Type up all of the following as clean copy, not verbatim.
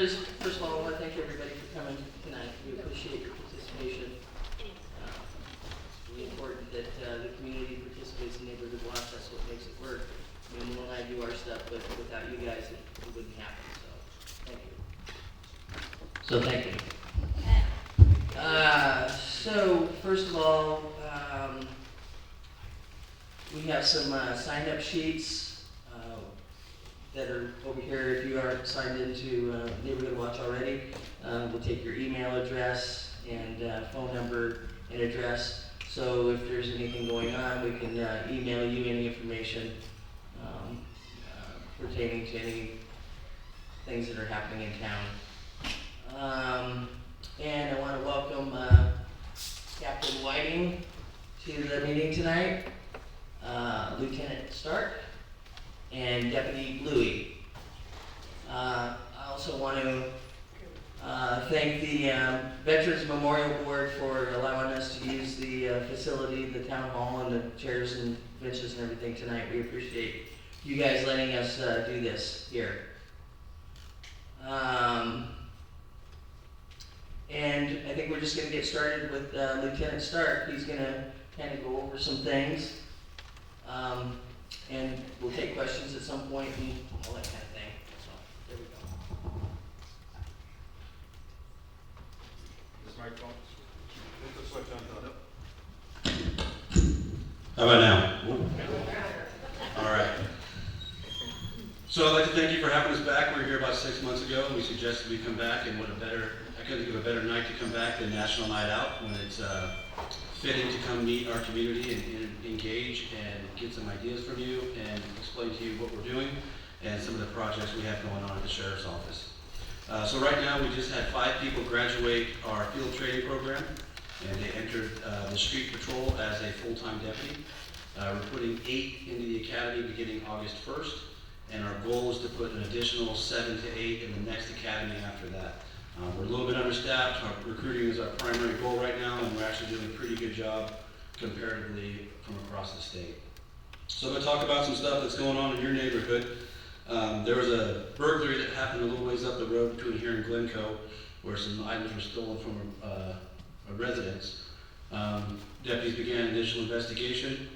First of all, I want to thank everybody for coming tonight. We appreciate your participation. It's really important that the community participates in neighborhood watch. That's what makes it work. I mean, Will and I do our stuff, but without you guys, it wouldn't happen. So, thank you. So first of all, we have some sign-up sheets that are over here. If you aren't signed into Neighborhood Watch already, we'll take your email address and phone number and address. So if there's anything going on, we can email you any information pertaining to any things that are happening in town. And I want to welcome Captain Whiting to the meeting tonight, Lieutenant Stark, and Deputy Louie. I also want to thank the Veterans Memorial Board for allowing us to use the facility, the town hall, and the chairs and benches and everything tonight. We appreciate you guys letting us do this here. And I think we're just going to get started with Lieutenant Stark. He's going to kind of go over some things. And we'll take questions at some point and all that kind of thing. So, there we go. This microphone. Hit the switch on, Todd. How about now? All right. So I'd like to thank you for having us back. We were here about 6 months ago, and we suggested we come back, and I couldn't think of a better night to come back than National Night Out, when it's fitting to come meet our community and engage and get some ideas from you and explain to you what we're doing and some of the projects we have going on at the Sheriff's Office. So right now we just had 5 people graduate our field training program, and they entered the street patrol as a full-time deputy. We're putting 8 into the academy beginning August 1st, and our goal is to put an additional 7 to 8 in the next academy after that. We're a little bit understaffed. Our recruiting is our primary goal right now, and we're actually doing a pretty good job comparatively from across the state. So I'm going to talk about some stuff that's going on in your neighborhood. There was a burglary that happened a little ways up the road between here and Glencoe, where some items were stolen from a residence. Deputies began an initial investigation.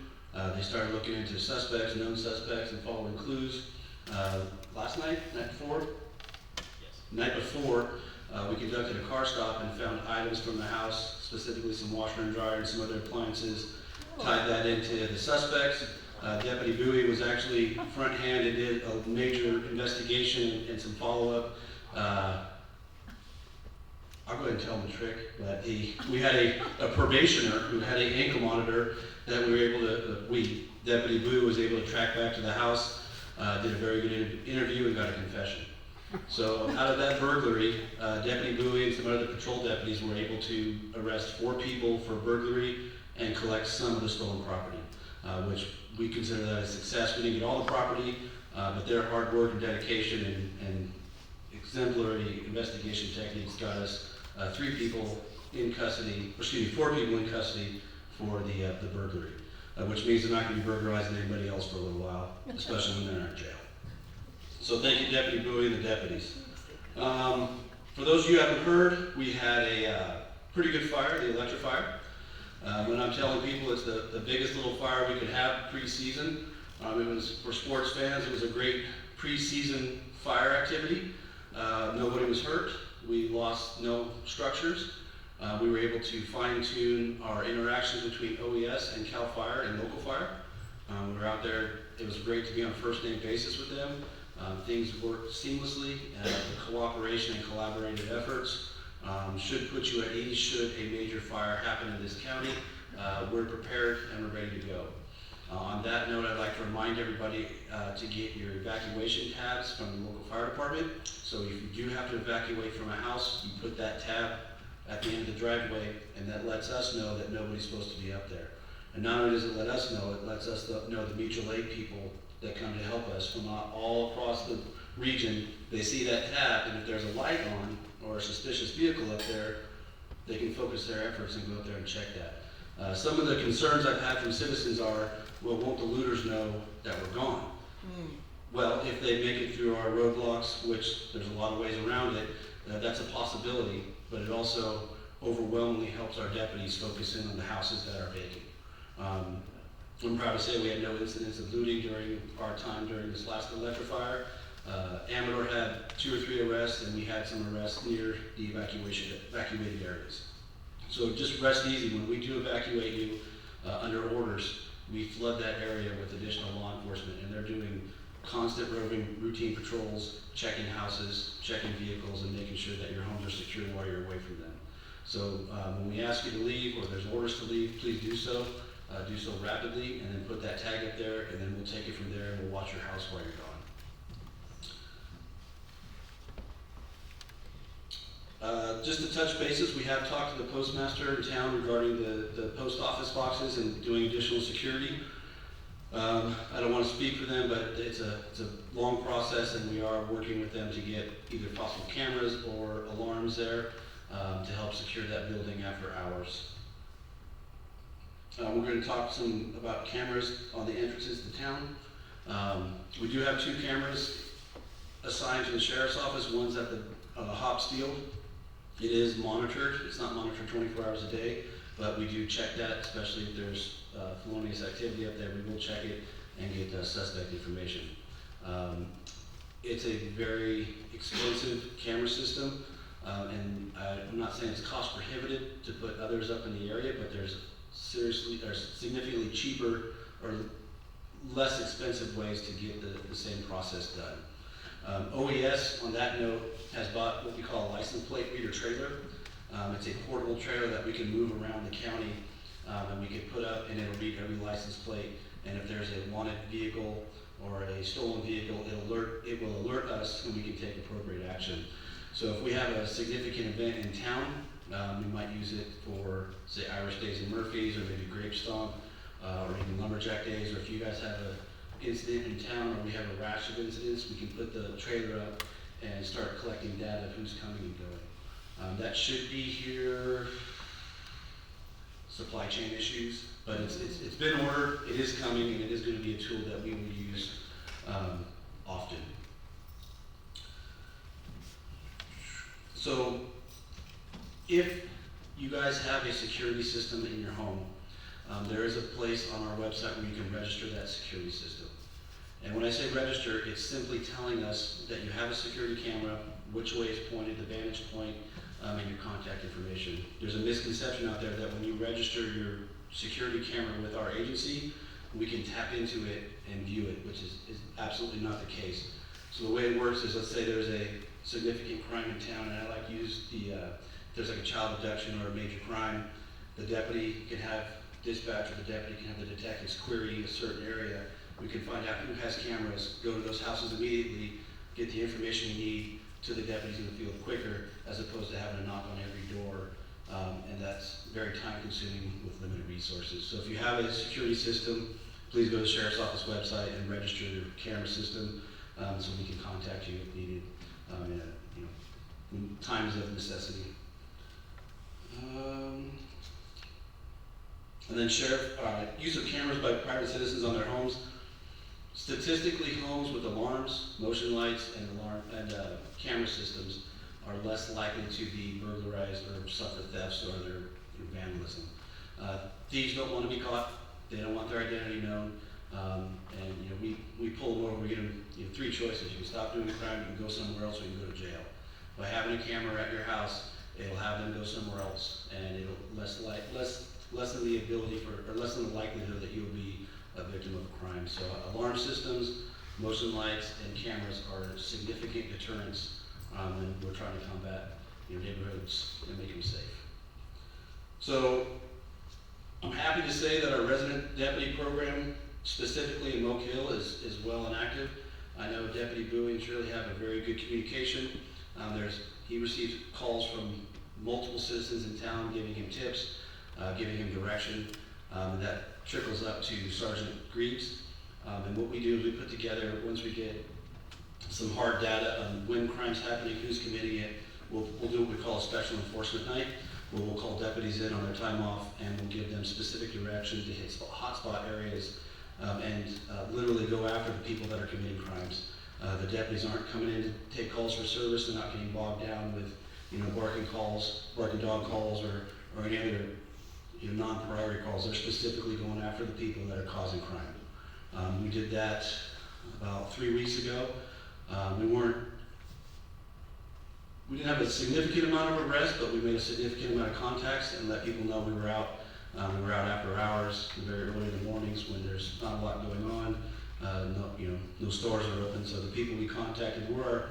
They started looking into suspects, known suspects, and following clues. Last night, night before? Yes. Night before, we conducted a car stop and found items from the house, specifically some washer and dryer and some other appliances, tied that into the suspects. Deputy Bowie was actually front hand and did a major investigation and some follow-up. I'll go ahead and tell him the trick, but we had a probationer who had an ankle monitor that we were able to, Deputy Bowie was able to track back to the house, did a very good interview and got a confession. So out of that burglary, Deputy Bowie and some other patrol deputies were able to arrest 4 people for burglary and collect some of the stolen property, which we consider that a success. We didn't get all the property, but their hard work and dedication and exemplary investigation techniques got us 4 people in custody for the burglary, which means they're not going to be burglarizing anybody else for a little while, especially when they're in jail. So thank you, Deputy Bowie and the deputies. For those of you who haven't heard, we had a pretty good fire, the electric fire. When I'm telling people it's the biggest little fire we could have pre-season, it was, for sports fans, it was a great pre-season fire activity. Nobody was hurt. We lost no structures. We were able to fine-tune our interactions between OES and CAL FIRE and local fire. We were out there. It was great to be on a first-name basis with them. Things worked seamlessly. The cooperation and collaborative efforts should put you at ease should a major fire happen in this county. We're prepared and we're ready to go. On that note, I'd like to remind everybody to get your evacuation tabs from the local fire department. So if you do have to evacuate from a house, you put that tab at the end of the driveway, and that lets us know that nobody's supposed to be up there. And not only does it let us know, it lets us know the mutual aid people that come to help us from all across the region. They see that tab, and if there's a light on or a suspicious vehicle up there, they can focus their efforts and go up there and check that. Some of the concerns I've had from citizens are, well, won't the looters know that we're gone? Well, if they make it through our roadblocks, which there's a lot of ways around it, that's a possibility, but it also overwhelmingly helps our deputies focus in on the houses that are vacant. I'm proud to say we had no incidents of looting during our time during this last electrifier. Amador had 2 or 3 arrests, and we had some arrests near the evacuated areas. So just rest easy. When we do evacuate you under orders, we flood that area with additional law enforcement, and they're doing constant roving routine patrols, checking houses, checking vehicles, and making sure that your homes are secure while you're away from them. So when we ask you to leave, or there's orders to leave, please do so. Do so rapidly, and then put that tag up there, and then we'll take it from there, and we'll watch your house while you're gone. Just to touch bases, we have talked to the postmaster in town regarding the post office boxes and doing additional security. I don't want to speak for them, but it's a long process, and we are working with them to get either possible cameras or alarms there to help secure that building after hours. We're going to talk some about cameras on the entrances to town. We do have 2 cameras assigned to the sheriff's office. One's at the Hobbs Field. It is monitored. It's not monitored 24 hours a day, but we do check that, especially if there's felonious activity up there. We will check it and get suspect information. It's a very expensive camera system, and I'm not saying it's cost prohibitive to put others up in the area, but there's significantly cheaper or less expensive ways to get the same process done. OES, on that note, has bought what we call a license plate reader trailer. It's a portable trailer that we can move around the county, and we can put up, and it'll read every license plate. And if there's a wanted vehicle or a stolen vehicle, it will alert us, and we can take appropriate action. So if we have a significant event in town, we might use it for, say, Irish Days in Murphy's, or maybe Grape Stomp, or even Lumberjack Days, or if you guys have an incident in town, or we have a rash of incidents, we can put the trailer up and start collecting data of who's coming and going. That should be here, supply chain issues, but it's been ordered, it is coming, and it is going to be a tool that we will use often. So, if you guys have a security system in your home, there is a place on our website where you can register that security system. And when I say register, it's simply telling us that you have a security camera, which way it's pointed, the vantage point, and your contact information. There's a misconception out there that when you register your security camera with our agency, we can tap into it and view it, which is absolutely not the case. So the way it works is, let's say there's a significant crime in town, and I like to use if there's like a child abduction or a major crime, the deputy can have dispatch, or the deputy can have the detectives query a certain area. We can find out who has cameras, go to those houses immediately, get the information we need to the deputies in the field quicker, as opposed to having to knock on every door, and that's very time consuming with limited resources. So if you have a security system, please go to the Sheriff's Office website and register your camera system, so we can contact you if needed in times of necessity. And then use of cameras by private citizens on their homes. Statistically, homes with alarms, motion lights, and camera systems are less likely to be burglarized or suffer thefts or other vandalism. Thieves don't want to be caught. They don't want their identity known. And we pull them over. We give them 3 choices. You can stop doing the crime, you can go somewhere else, or you can go to jail. By having a camera at your house, it'll have them go somewhere else, and it'll lessen the ability lessen the likelihood that you'll be a victim of a crime. So alarm systems, motion lights, and cameras are significant deterrents when we're trying to combat neighborhoods and make them safe. So I'm happy to say that our resident deputy program, specifically in Mokelumne Hill, is well and active. I know Deputy Bowie and Shirley have a very good communication. He receives calls from multiple citizens in town giving him tips, giving him direction, and that trickles up to Sergeant Greaves. And what we do is we put together, once we get some hard data on when crime's happening, who's committing it, we'll do what we call a special enforcement night, where we'll call deputies in on their time off, and we'll give them specific direction to hit hotspot areas and literally go after the people that are committing crimes. The deputies aren't coming in to take calls for service. They're not getting bogged down with, barking dog calls, or any other, non-priority calls. They're specifically going after the people that are causing crime. We did that about 3 weeks ago. We didn't have a significant amount of arrests, but we made a significant amount of contacts and let people know we were out. We were out after hours, very early in the mornings when there's not a lot going on. No stores are open, so the people we contacted were,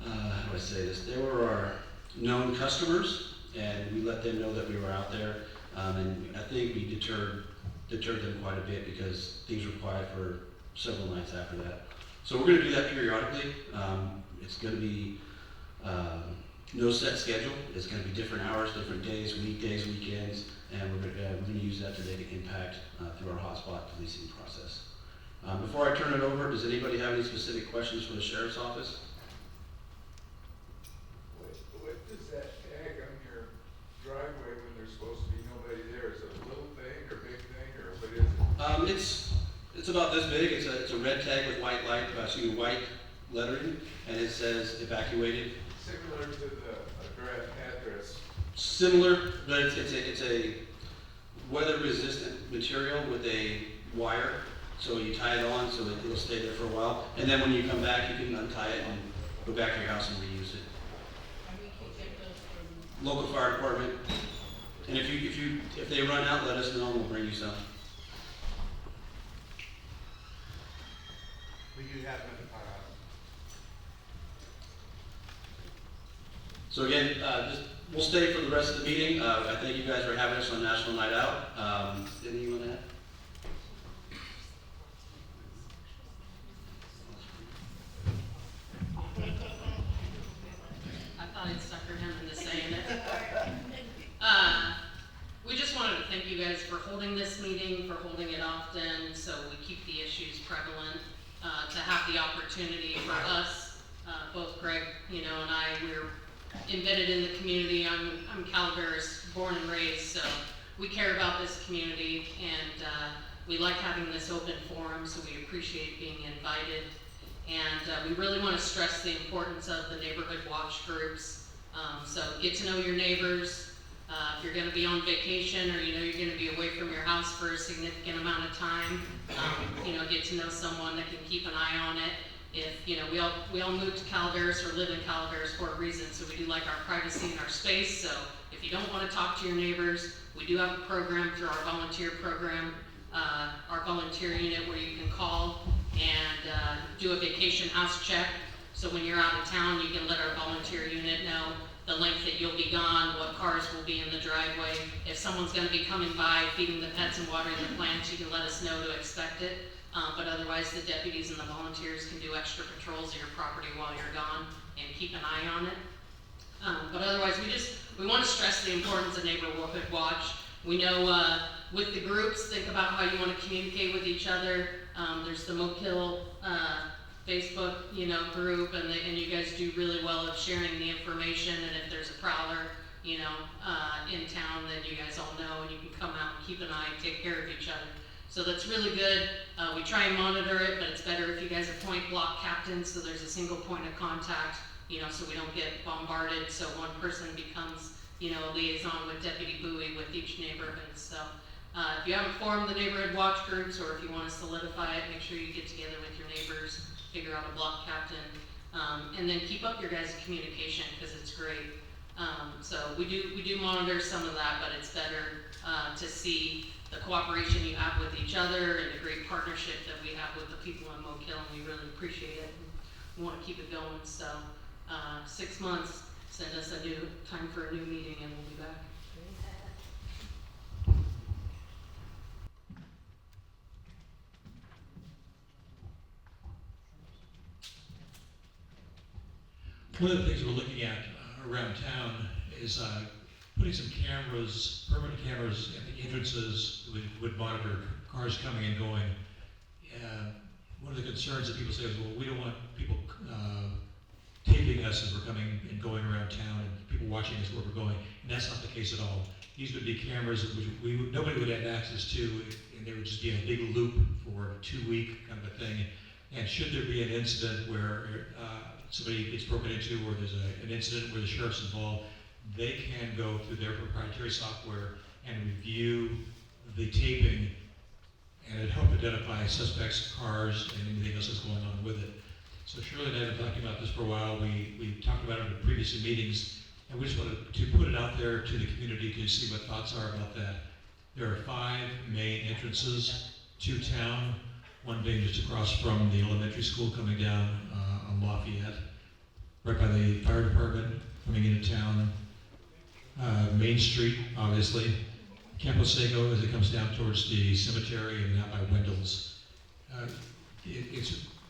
how do I say this? They were our known customers, and we let them know that we were out there. And I think we deterred them quite a bit because things were quiet for several nights after that. So we're going to do that periodically. It's going to be no set schedule. It's going to be different hours, different days, weekdays, weekends, and we're going to use that to make an impact through our hotspot policing process. Before I turn it over, does anybody have any specific questions for the Sheriff's Office? What does that tag on your driveway when there's supposed to be nobody there? Is it a little thing or big thing, or what is it? It's about this big. It's a red tag with white lettering, and it says evacuated. Similar to the address. Similar, but it's a weather-resistant material with a wire. So you tie it on so it'll stay there for a while, and then when you come back, you can untie it and go back to your house and reuse it. Local fire department, and if they run out, let us know and we'll bring you some. We do have So again, we'll stay for the rest of the meeting. I thank you guys for having us on National Night Out. Anything you want to add? I thought I'd sucker him into saying it. We just wanted to thank you guys for holding this meeting, for holding it often, so we keep the issues prevalent, to have the opportunity for us, both Greg, and I, we're embedded in the community. I'm Calaveras, born and raised, so we care about this community, and we like having this open forum, so we appreciate being invited. And we really want to stress the importance of the neighborhood watch groups. So get to know your neighbors. If you're going to be on vacation, or you're going to be away from your house for a significant amount of time, get to know someone that can keep an eye on it. If we all moved to Calaveras or live in Calaveras for a reason, so we do like our privacy and our space. So if you don't want to talk to your neighbors, we do have a program through our volunteer program, our volunteer unit, where you can call and do a vacation house check. So when you're out of town, you can let our volunteer unit know the length that you'll be gone, what cars will be in the driveway. If someone's going to be coming by, feeding the pets and watering the plants, you can let us know to expect it. But otherwise, the deputies and the volunteers can do extra patrols of your property while you're gone and keep an eye on it. But otherwise, we want to stress the importance of neighborhood watch. We know with the groups, think about how you want to communicate with each other. There's the Mokelumne Facebook, group, and you guys do really well of sharing the information. And if there's a prowler, in town, then you guys all know, and you can come out and keep an eye and take care of each other. So that's really good. We try and monitor it, but it's better if you guys appoint block captains, so there's a single point of contact, so we don't get bombarded. So one person becomes, a liaison with Deputy Bowie with each neighborhood. So if you haven't formed the neighborhood watch groups, or if you want to solidify it, make sure you get together with your neighbors, figure out a block captain, and then keep up your guys' communication, because it's great. So we do monitor some of that, but it's better to see the cooperation you have with each other and the great partnership that we have with the people in Mokelumne. We really appreciate it, and we want to keep it going. So 6 months, send us a new time for a new meeting, and we'll be back. One of the things we're looking at around town is putting some cameras, permanent cameras at the entrances would monitor cars coming and going. One of the concerns that people say is, well, we don't want people taping us as we're coming and going around town and people watching us where we're going. And that's not the case at all. These would be cameras which nobody would have access to, and they would just be in a big loop for a 2-week kind of a thing. And should there be an incident where somebody gets broken into, or there's an incident where the sheriff's involved, they can go through their proprietary software and review the taping, and it help identify suspects, cars, and anything else that's going on with it. So Shirley and I have been talking about this for a while. We talked about it in previous meetings, and we just wanted to put it out there to the community to see what thoughts are about that. There are 5 main entrances to town, one being just across from the elementary school coming down on Lafayette, right by the fire department coming into town. Main Street, obviously. Campo Seco as it comes down towards the cemetery, and out by Wendell's.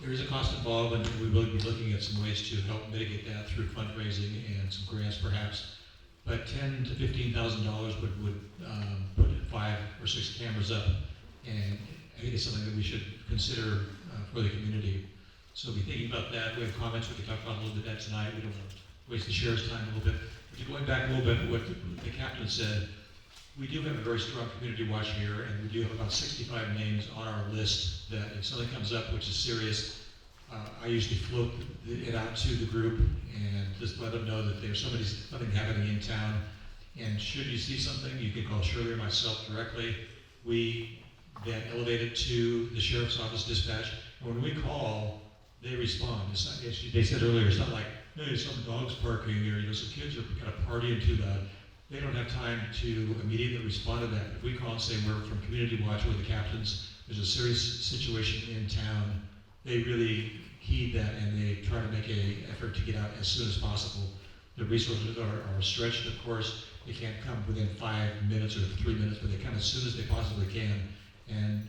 There is a cost involved, and we will be looking at some ways to help mitigate that through fundraising and some grants perhaps. But $10,000 to $15,000 would put 5 or 6 cameras up, and I think it's something that we should consider for the community. So be thinking about that. We have comments we can talk about a little bit that tonight. We don't want to waste the sheriff's time a little bit. But going back a little bit to what the captain said, we do have a very strong community watch here, and we do have about 65 names on our list that if something comes up which is serious, I usually float it out to the group and just let them know that there's something happening in town. And should you see something, you can call Shirley or myself directly. We then elevate it to the sheriff's office dispatch, and when we call, they respond. It's not, as they said earlier, it's not like, hey, some dog's barking, or some kids are kind of partying too loud. They don't have time to immediately respond to that. If we call and say we're from Community Watch, we're the captains, there's a serious situation in town, they really heed that, and they try to make an effort to get out as soon as possible. The resources are stretched, of course. They can't come within 5 minutes or 3 minutes, but they come as soon as they possibly can. And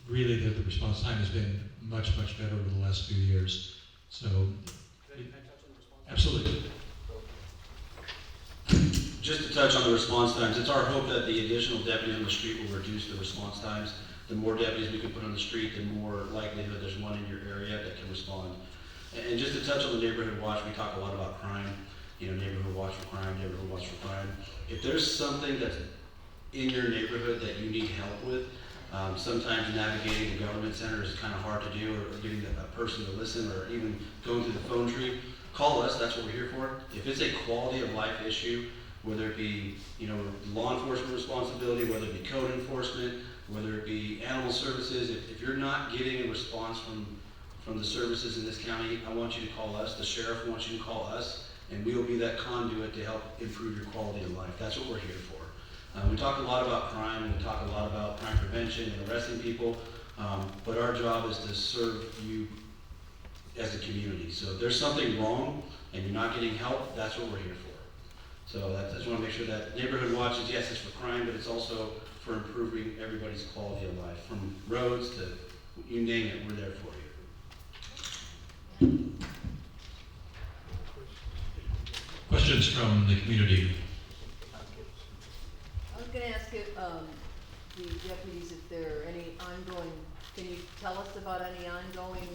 really, the response time has been much, much better over the last few years. So, absolutely. Just to touch on the response times, it's our hope that the additional deputies on the street will reduce the response times. The more deputies we can put on the street, the more likelihood there's one in your area that can respond. And just to touch on the neighborhood watch, we talk a lot about crime, neighborhood watch for crime, neighborhood watch for crime. If there's something that's in your neighborhood that you need help with, sometimes navigating the government center is kind of hard to do, or getting a person to listen, or even going through the phone tree. Call us, that's what we're here for. If it's a quality of life issue, whether it be law enforcement responsibility, whether it be code enforcement, whether it be animal services, if you're not getting a response from the services in this county, I want you to call us. The sheriff wants you to call us, and we'll be that conduit to help improve your quality of life. That's what we're here for. We talk a lot about crime, and we talk a lot about crime prevention and arresting people, but our job is to serve you as a community. So if there's something wrong and you're not getting help, that's what we're here for. So I just want to make sure that neighborhood watch is, yes, it's for crime, but it's also for improving everybody's quality of life. From roads to you name it, we're there for you. Questions from the community? I was going to ask you, the deputies, if there are any ongoing, can you tell us about any ongoing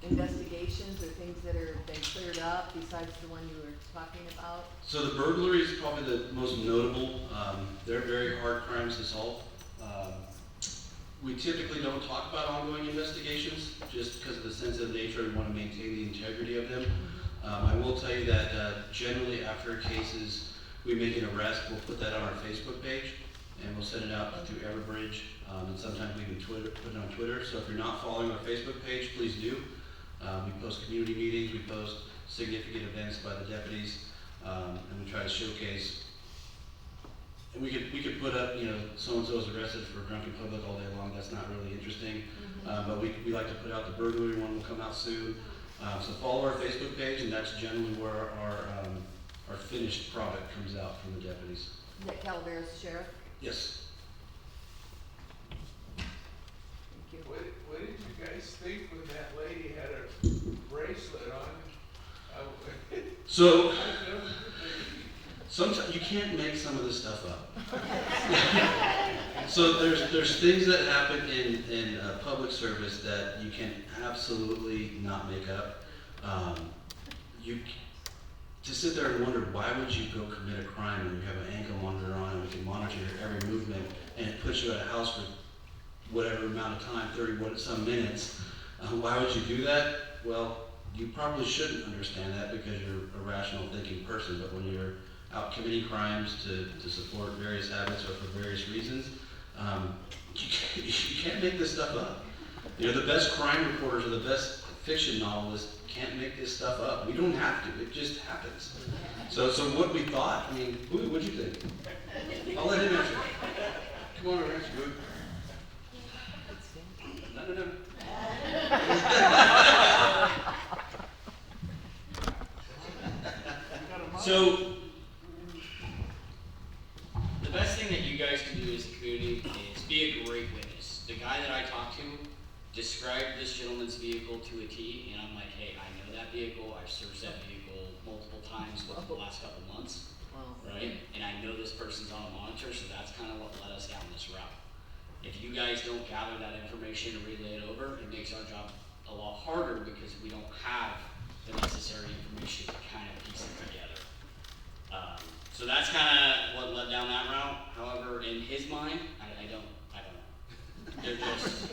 investigations or things that are been cleared up besides the one you were talking about? So the burglary is probably the most notable. They're very hard crimes to solve. We typically don't talk about ongoing investigations just because of the sensitive nature. We want to maintain the integrity of them. I will tell you that generally after cases we make an arrest, we'll put that on our Facebook page and we'll send it out through Everbridge, and sometimes we even put it on Twitter. So if you're not following our Facebook page, please do. We post community meetings, we post significant events by the deputies, and we try to showcase. And we could put up, so-and-so is arrested for drunken public all day long. That's not really interesting. But we like to put out the burglary one will come out soon. So follow our Facebook page, and that's generally where our finished product comes out from the deputies. Is that Calaveras Sheriff? Yes. Thank you. What did you guys think when that lady had a bracelet on? So sometimes you can't make some of this stuff up. So there's things that happen in public service that you can absolutely not make up. to sit there and wonder, why would you go commit a crime when you have an ankle monitor on and we can monitor your every movement, and it puts you at a house for whatever amount of time, 30-some minutes. Why would you do that? Well, you probably shouldn't understand that because you're a rational thinking person, but when you're out committing crimes to support various habits or for various reasons, you can't make this stuff up. You know, the best crime reporters or the best fiction novelists can't make this stuff up. We don't have to, it just happens. So what we thought, I mean, what'd you think? I'll let him answer. Come on over, answer. Good. No. So, the best thing that you guys can do as a community is be a great witness. The guy that I talked to described this gentleman's vehicle to a T, and I'm like, hey, I know that vehicle, I've searched that vehicle multiple times within the last couple months, right? And I know this person's on a monitor, so that's kind of what led us down this route. If you guys don't gather that information and relay it over, it makes our job a lot harder because we don't have the necessary information to kind of piece it together. So that's kind of what led down that route. However, in his mind, I don't know. They're just,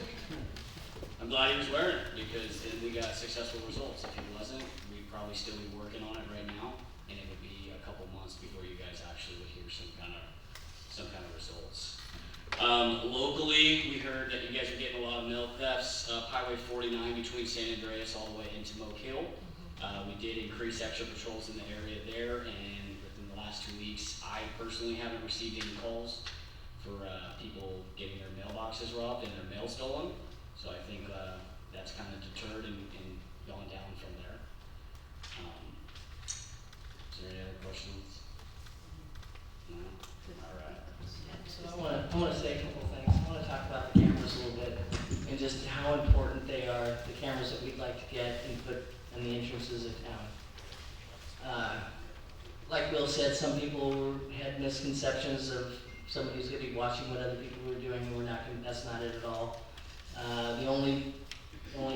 I'm glad he was wearing it because then we got successful results. If he wasn't, we'd probably still be working on it right now, and it would be a couple months before you guys actually would hear some kind of results. Locally, we heard that you guys are getting a lot of mail thefts up Highway 49 between San Andreas all the way into Mokelumne Hill. We did increase extra patrols in the area there, and within the last 2 weeks, I personally haven't received any calls for people getting their mailboxes robbed and their mail stolen. So I think that's kind of deterred and gone down from there. Is there any other questions? No? All right. So I want to say a couple things. I want to talk about the cameras a little bit and just how important they are, the cameras that we'd like to get and put in the entrances of town. Like Will said, some people had misconceptions of somebody who's going to be watching what other people were doing, and that's not it at all. The only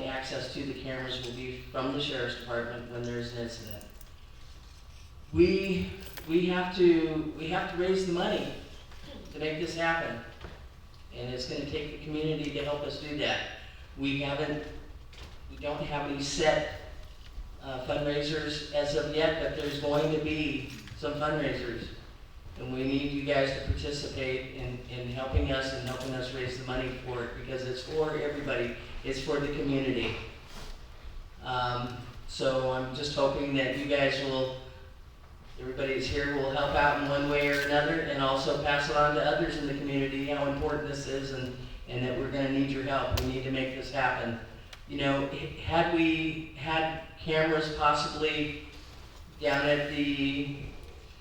access to the cameras will be from the sheriff's department when there's an incident. We have to raise the money to make this happen, and it's going to take the community to help us do that. We don't have any set fundraisers as of yet, but there's going to be some fundraisers, and we need you guys to participate in helping us and helping us raise the money for it, because it's for everybody. It's for the community. So I'm just hoping that you guys everybody that's here will help out in one way or another, and also pass it on to others in the community how important this is, and that we're going to need your help. We need to make this happen. You know, had we had cameras possibly down at the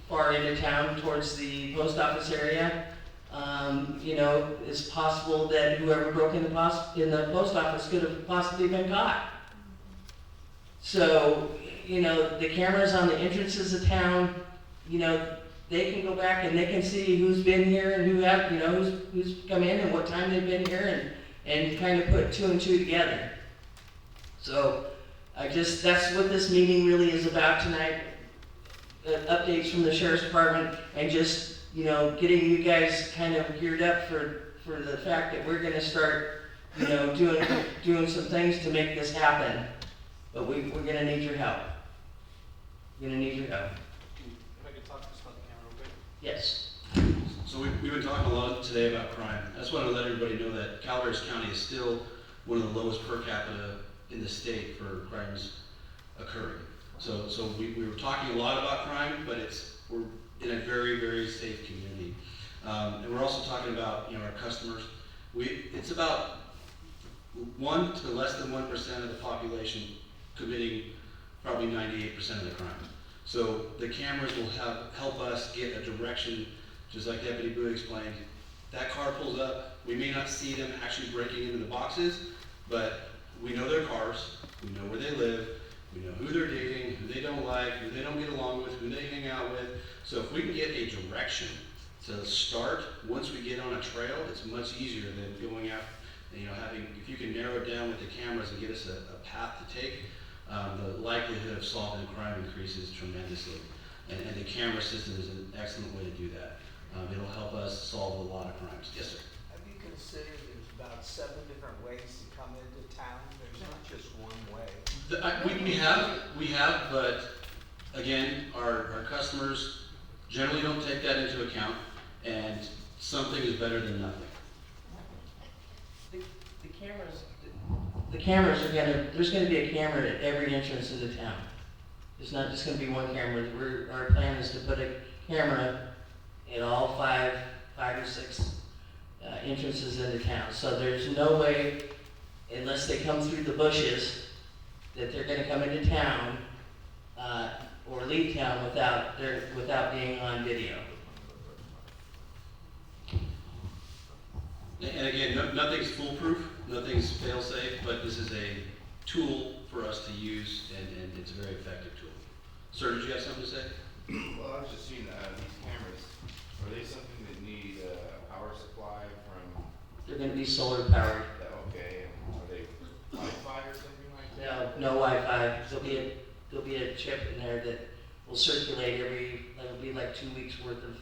far end of town towards the post office area, you know, it's possible that whoever broke in the post office could have possibly been caught. So, you know, the cameras on the entrances of town, you know, they can go back and they can see who's been here and who's come in and what time they've been here, and kind of put 2 and 2 together. So that's what this meeting really is about tonight. Updates from the sheriff's department, and just, you know, getting you guys kind of geared up for the fact that we're going to start, you know, doing some things to make this happen. But we're going to need your help. We're going to need your help. If I could talk just about the camera real quick. Yes. So we've been talking a lot today about crime. I just want to let everybody know that Calaveras County is still one of the lowest per capita in the state for crimes occurring. So we were talking a lot about crime, but we're in a very, very safe community. And we're also talking about, you know, our customers. It's about 1 to less than 1% of the population committing probably 98% of the crime. So the cameras will help us get a direction, just like Deputy Boo explained. That car pulls up, we may not see them actually breaking into the boxes, but we know their cars, we know where they live, we know who they're dating, who they don't like, who they don't get along with, who they hang out with. So if we can get a direction to start, once we get on a trail, it's much easier than going out, you know, if you can narrow it down with the cameras and get us a path to take, the likelihood of solving a crime increases tremendously. And the camera system is an excellent way to do that. It'll help us solve a lot of crimes. Yes, sir. Have you considered there's about 7 different ways to come into town? There's not just one way. We have, but again, our customers generally don't take that into account, and something is better than nothing. The cameras are there's gonna be a camera at every entrance into town. It's not just gonna be one camera. Our plan is to put a camera in all five or six entrances into town. So there's no way, unless they come through the bushes, that they're gonna come into town, or leave town without being on video. And again, nothing's foolproof, nothing's fail-safe, but this is a tool for us to use, and it's a very effective tool. Sir, did you have something to say? Well, I was just seeing these cameras. Are they something that need a power supply from? They're gonna be solar powered. Okay, and are they Wi-Fi or something like that? No Wi-Fi. There'll be a chip in there that will circulate it'll be like 2 weeks worth of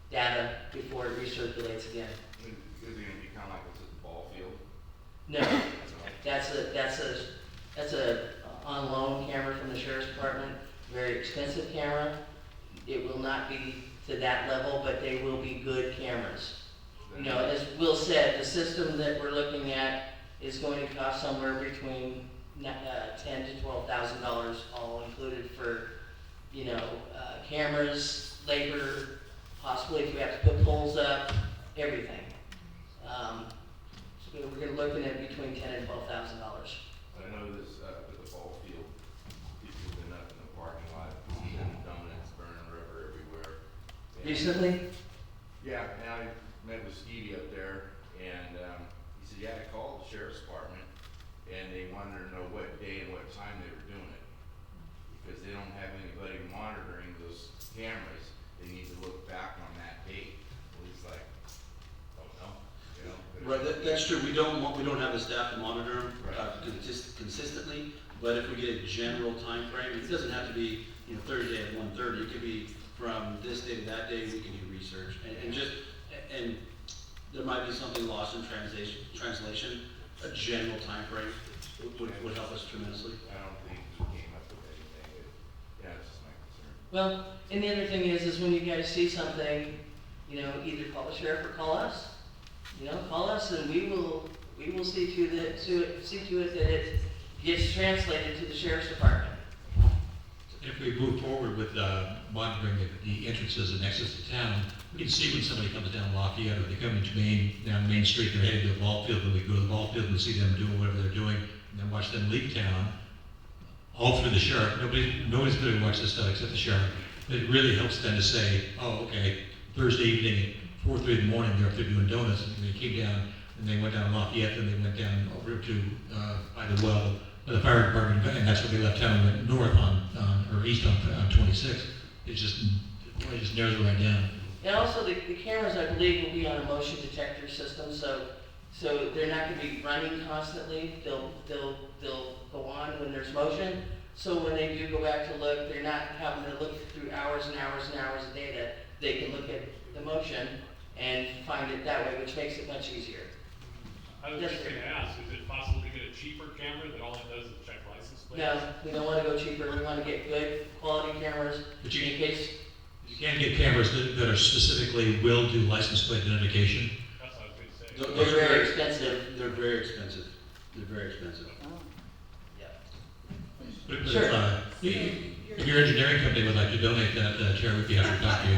data before it recirculates again. Is it gonna be kind of like what's at the ball field? No, that's a on loan camera from the sheriff's department. Very expensive camera. It will not be to that level, but they will be good cameras. You know, as Will said, the system that we're looking at is going to cost somewhere between $10,000 to $12,000, all included for, cameras, labor, possibly if we have to put poles up, everything. So we're looking at between $10,000 and $12,000. I know this with the ball field, people have been up in the parking lot, and donuts, burning rubber everywhere. And Recently? yeah, and I met with Stevie up there, and he said, yeah, I called the sheriff's department, and they wanted to know what day and what time they were doing it. Because they don't have anybody monitoring those cameras, they need to look back on that date. Well, he's like, don't know, you know. Right, that's true. We don't have the staff to monitor them Right. consistently, but if we get a general time frame, it doesn't have to be, Thursday at 1:30. It could be from this day to that day. We can do research, and there might be something lost in translation. A general time frame would help us tremendously. I don't think he came up with anything, but, yeah, it's just my concern. Well, and the other thing is when you guys see something, either call the sheriff or call us. Call us and we will see to it that it gets translated to the sheriff's department. If we move forward with monitoring the entrances and exits to town, we can see when somebody comes down Lafayette or they come down Main Street, they're heading to the ball field, and we go to the ball field and see them doing whatever they're doing, and then watch them leave town, all through the sheriff. Nobody's going to watch this stuff except the sheriff. But it really helps them to say, oh, okay, Thursday evening at 4:30 in the morning, they're up there doing donuts, and they came down, and they went down Lafayette, and they went down over to by the well, by the fire department, and that's where they left town and went north or east on 26. It just narrows it right down. And also the cameras, I believe, will be on a motion detector system, so they're not going to be running constantly. They'll go on when there's motion. So when they do go back to look, they're not having to look through hours and hours and hours of data. They can look at the motion and find it that way, which makes it much easier. I was just gonna ask, is it possible to get a cheaper camera that all it does is check license plates? No, we don't want to go cheaper. We want to get good quality cameras But in case. You can get cameras that are specifically will do license plate identification. That's what I was gonna say. Those are They're very expensive. They're very expensive. They're very expensive. But Sure. if your engineering company would like to donate that, Chair, we'd be happy to talk to you.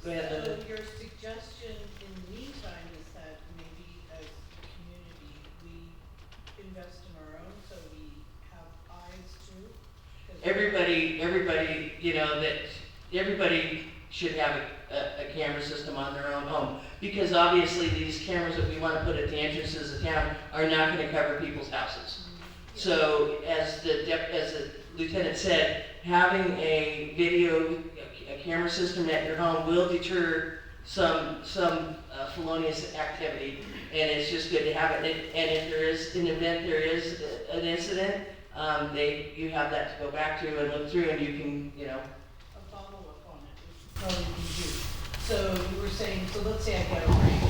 Go ahead, Linda. So your suggestion in the meantime is that maybe as a community, we invest in our own so we have eyes too? 'Cause Everybody, everybody should have a camera system on their own home. Because obviously these cameras that we want to put at the entrances of town are not going to cover people's houses. So as the lieutenant said, having a camera system at your home will deter some felonious activity, and it's just good to have it. And if there is an event, there is an incident, you have that to go back to and look through, and you can, you know, A follow-up on it, which probably can do. So you were saying, so let's say I get a ring.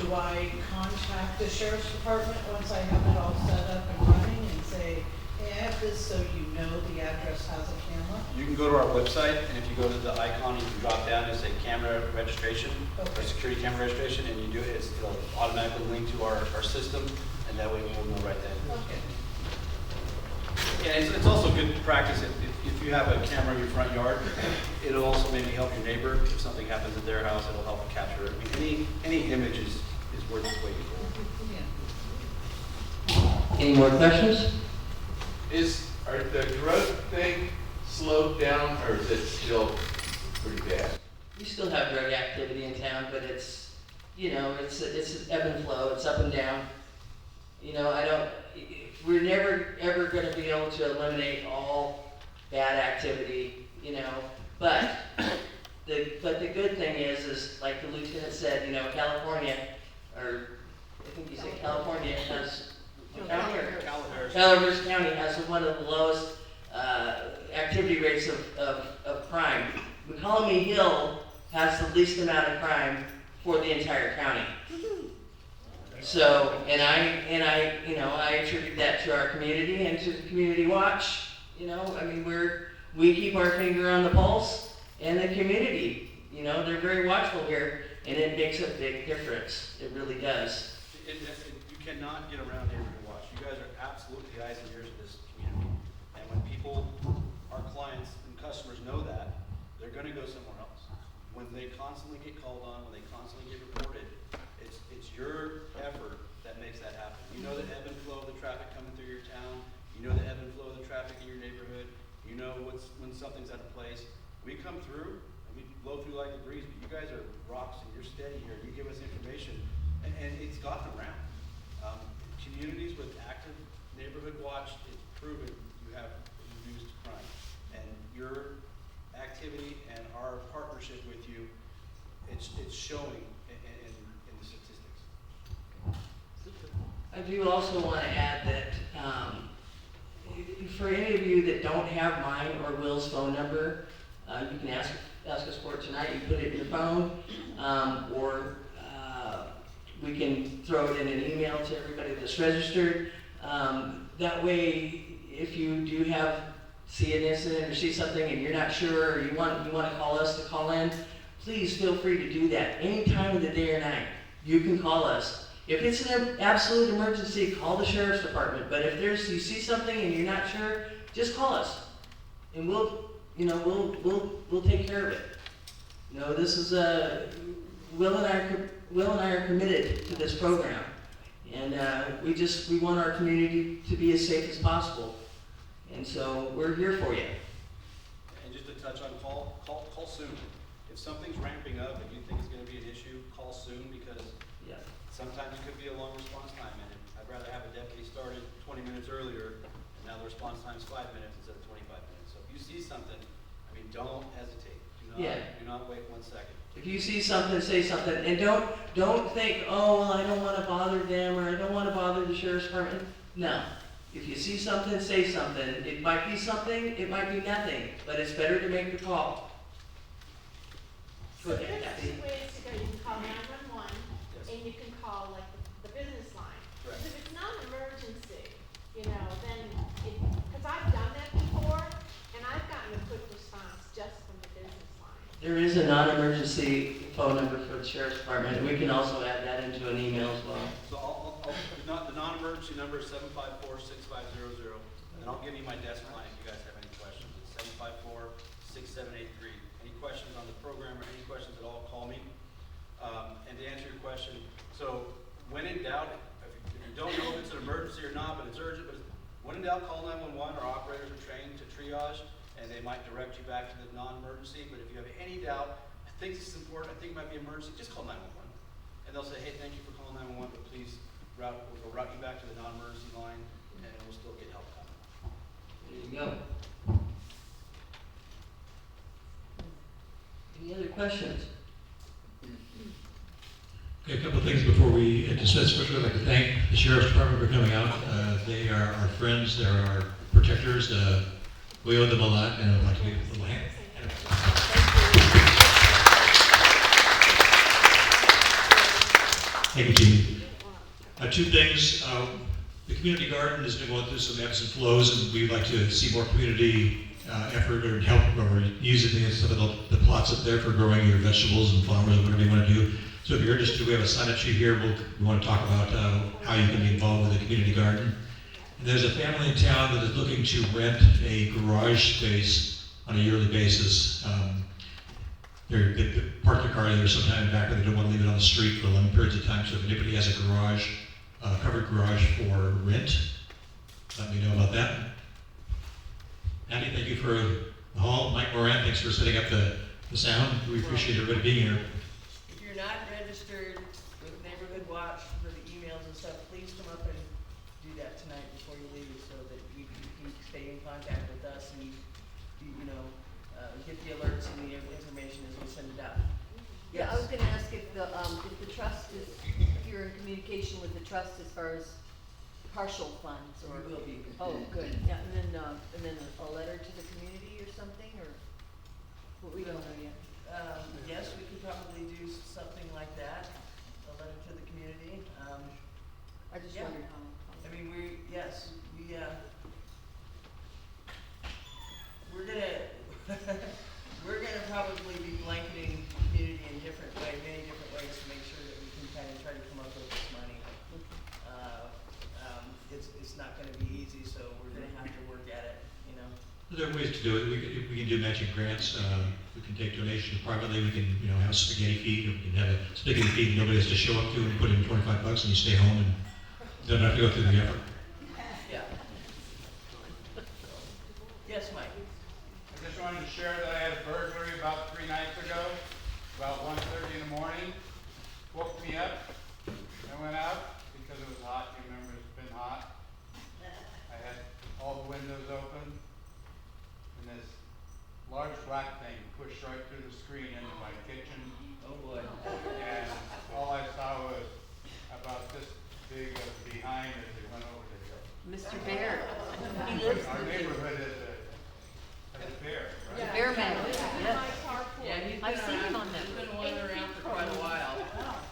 Do I contact the sheriff's department once I have it all set up and running and say, hey, I have this, so you know the address has a camera? You can go to our website, and if you go to the icon, you can drop down and say camera registration, or Okay. security camera registration, and you do it, it'll automatically link to our system, and that way we'll know right then. Okay. Yeah, it's also good practice if you have a camera in your front yard, it'll also maybe help your neighbor. If something happens at their house, it'll help capture it. I mean, any image is worth its weight in gold. Yeah. any more questions? Are the drug thing slowed down, or is it still pretty bad? We still have drug activity in town, but it's, you know, it's ebb and flow, it's up and down. You know, we're never, ever gonna be able to eliminate all bad activity, you know, but the good thing is like the lieutenant said, you know, California, or I think you said California has, Calaveras County has one of the lowest, activity rates of crime. Mokelumne Hill has the least amount of crime for the entire county. So, and I, you know, I attribute that to our community and to the community watch. You know, I mean, we keep our finger on the pulse, and the community, you know, they're very watchful here, and it makes a big difference. It really does. You cannot get around neighborhood watch. You guys are absolutely the eyes and ears of this community. And when people, our clients and customers know that, they're gonna go somewhere else. When they constantly get called on, when they constantly get reported, it's your effort that makes that happen. You know the ebb and flow of the traffic coming through your town. You know the ebb and flow of the traffic in your neighborhood. You know when something's out of place. We come through and we blow through like the breeze, but you guys are rocks and you're steady here. You give us information, and it's gotten around. Communities with active neighborhood watch, it's proven you have reduced crime. And your activity and our partnership with you, it's showing in the statistics. I do also want to add that for any of you that don't have mine or Will's phone number, you can ask us for it tonight. You put it in your phone, or we can throw it in an email to everybody that's registered. That way, if you do see an incident or see something and you're not sure, or you want to call us to call in, please feel free to do that any time of the day or night. You can call us. If it's an absolute emergency, call the sheriff's department. But if you see something and you're not sure, just call us, and we'll take care of it. You know, this is Will and I are committed to this program, and we want our community to be as safe as possible, and so we're here for you. And just to touch on call soon. If something's ramping up and you think it's going to be an issue, call soon, because sometimes it could be a long response time, and I'd rather have a deputy started 20 minutes earlier, and now the response time's 5 minutes instead of 25 minutes. So if you see something, I mean, don't hesitate. Do not wait 1 second. If you see something, say something, and don't think, oh, well, I don't want to bother them, or I don't want to bother the sheriff's department. No. If you see something, say something. It might be something, it might be nothing, but it's better to make the call. Go So ahead, there's Kathy. two ways to go. You can call 911, and you can call like the business line. Correct. Because if it's not an emergency, you know, then because I've done that before, and I've gotten a quick response just from the business line. There is a non-emergency phone number for the sheriff's department, and we can also add that into an email as well. So the non-emergency number is 754-6500, and then I'll give you my desk line if you guys have any questions. It's 754-6783. Any questions on the program or any questions at all, call me. And to answer your question, so when in doubt, if you don't know if it's an emergency or not, but it's urgent, but when in doubt, call 911. Our operators are trained to triage, and they might direct you back to the non-emergency. But if you have any doubt, I think this is important, I think it might be emergency, just call 911. And they'll say, hey, thank you for calling 911, but please we'll route you back to the non-emergency line, and we'll still get help coming. There you go. Any other questions? Okay, a couple of things before we dismiss. First, I'd like to thank the Sheriff's Department for coming out. They are our friends, they're our protectors. We owe them a lot, and I'd like to give a little hand. Thank you, Gene. Two things. The community garden has been going through some ebbs and flows, and we'd like to see more community effort or help or using some of the plots up there for growing your vegetables and flowers or whatever you want to do. So if you're interested, we have a sign-up sheet here. We want to talk about how you can be involved with the community garden. And there's a family in town that is looking to rent a garage space on a yearly basis. They park their car there sometime back, but they don't want to leave it on the street for long periods of time. So if anybody has a garage, covered garage for rent, let me know about that. Andy, thank you for the hall. Mike Moran, thanks for setting up the sound. We appreciate everybody being here. If you're not registered with Neighborhood Watch for the emails and stuff, please come up and do that tonight before you leave so that you can stay in contact with us and, get the alerts and the information as we send it out. Yeah, I was gonna ask if the trust is, if you're in communication with the trust as far as partial funds or. We will be. Oh, good, yeah, and then a letter to the community or something, or, what we don't know yet. Yes, we could probably do something like that, a letter to the community. I just Yeah. wondered how. I mean, we're gonna probably be blanketing the community in many different ways to make sure that we can kind of try to come up with this money. It's not gonna be easy, so we're gonna have to work at it, There are ways to do it. We can do matching grants. We can take donations privately. We can, have spaghetti feed. Or we can have a spaghetti feed and nobody has to show up to and put in $25 and you stay home and don't have to go through the effort. Yeah. Yes, Mike? I just wanted to share that I had a burglary about 3 nights ago, about 1:30 in the morning. Woke me up. I went out because it was hot. You remember it's been hot. I had all the windows open, and this large black thing pushed right through the screen into my kitchen. Oh boy. And all I saw was about this big of behind as it went over the hill. Mr. Bear, he lives Our in neighborhood has a bear, right? the Bear Man, yes. Yeah, he's been I've seen him around. on that. He's been wandering around for quite a while.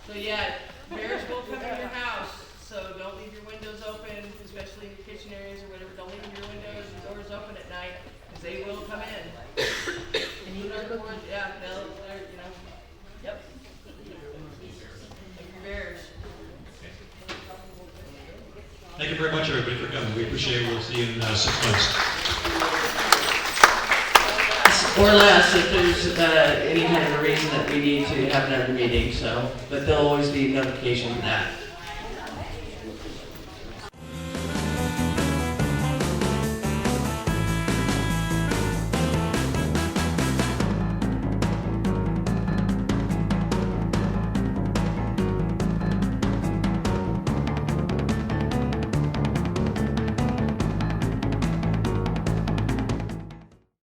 So yeah, bears will come in your house, so don't leave your windows open, especially in your kitchen areas or whatever. Don't leave your windows and doors open at night, because they will come in. And he was cooking. Yeah, they're, yep. Like your bears. Thank you very much, everybody, for coming. We appreciate it. We'll see you in 6 months. Or less if there's any kind of a reason that we need to have another meeting, but there'll always be notification of that.